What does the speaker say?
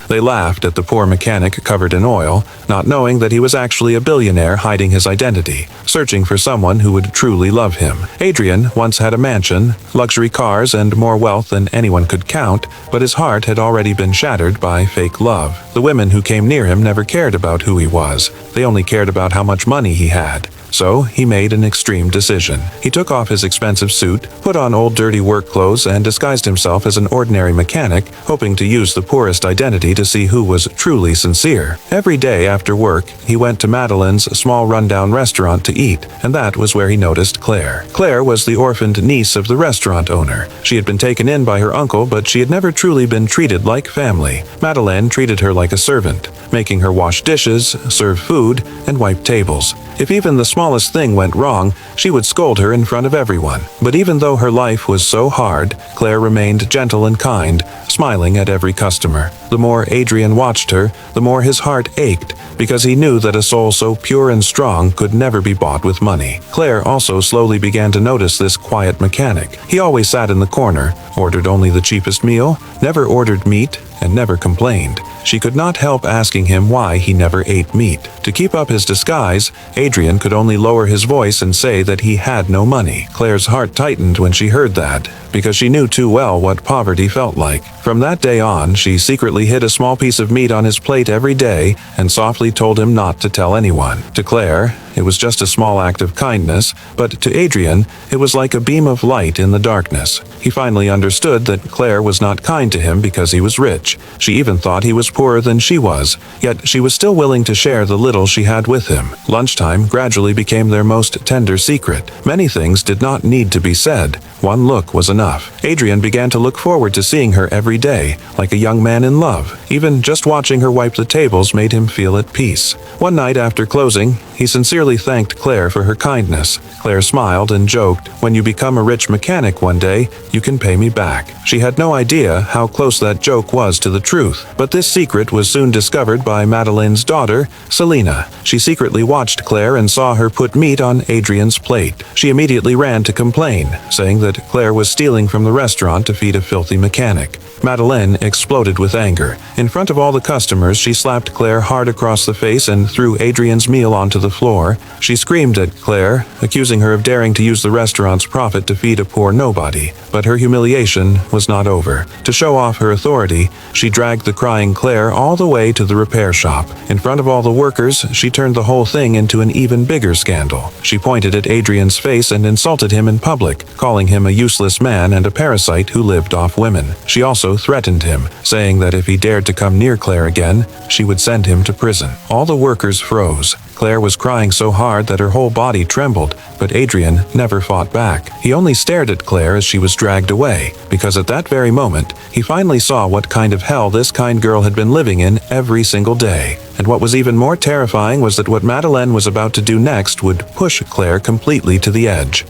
They laughed at the poor mechanic covered in oil, not knowing that he was actually a billionaire hiding his identity, searching for someone who would truly love him. Adrian once had a mansion, luxury cars, and more wealth than anyone could count, but his heart had already been shattered by fake love. The women who came near him never cared about who he was. They only cared about how much money he had. So he made an extreme decision. He took off his expensive suit, put on old dirty work clothes, and disguised himself as an ordinary mechanic, hoping to use the poorest identity to see who was truly sincere. Every day after work, he went to Madeleine's small rundown restaurant to eat, and that was where he noticed Claire. Claire was the orphaned niece of the restaurant owner. She had been taken in by her uncle, but she had never truly been treated like family. Madeleine treated her like a servant, making her wash dishes, serve food, and wipe tables. If even the smallest thing went wrong, she would scold her in front of everyone. But even though her life was so hard, Claire remained gentle and kind, smiling at every customer. The more Adrian watched her, the more his heart ached, because he knew that a soul so pure and strong could never be bought with money. Claire also slowly began to notice this quiet mechanic. He always sat in the corner, ordered only the cheapest meal, never ordered meat, and never complained. She could not help asking him why he never ate meat. To keep up his disguise, Adrian could only lower his voice and say that he had no money. Claire's heart tightened when she heard that, because she knew too well what poverty felt like. From that day on, she secretly hid a small piece of meat on his plate every day and softly told him not to tell anyone. To Claire, it was just a small act of kindness, but to Adrian, it was like a beam of light in the darkness. He finally understood that Claire was not kind to him because he was rich. She even thought he was poorer than she was, yet she was still willing to share the little she had with him. Lunchtime gradually became their most tender secret. Many things did not need to be said. One look was enough. Adrian began to look forward to seeing her every day, like a young man in love. Even just watching her wipe the tables made him feel at peace. One night after closing, he sincerely thanked Claire for her kindness. Claire smiled and joked, "When you become a rich mechanic one day, you can pay me back." She had no idea how close that joke was to the truth, but this secret was soon discovered by Madeleine's daughter, Selina. She secretly watched Claire and saw her put meat on Adrian's plate. She immediately ran to complain, saying that Claire was stealing from the restaurant to feed a filthy mechanic. Madeleine exploded with anger. In front of all the customers, she slapped Claire hard across the face and threw Adrian's meal onto the floor. She screamed at Claire, accusing her of daring to use the restaurant's profit to feed a poor nobody. But her humiliation was not over. To show off her authority, she dragged the crying Claire all the way to the repair shop. In front of all the workers, she turned the whole thing into an even bigger scandal. She pointed at Adrian's face and insulted him in public, calling him a useless man and a parasite who lived off women. She also threatened him, saying that if he dared to come near Claire again, she would send him to prison. All the workers froze. Claire was crying so hard that her whole body trembled, but Adrian never fought back. He only stared at Claire as she was dragged away, because at that very moment, he finally saw what kind of hell this kind girl had been living in every single day. And what was even more terrifying was that what Madeleine was about to do next would push Claire completely to the edge.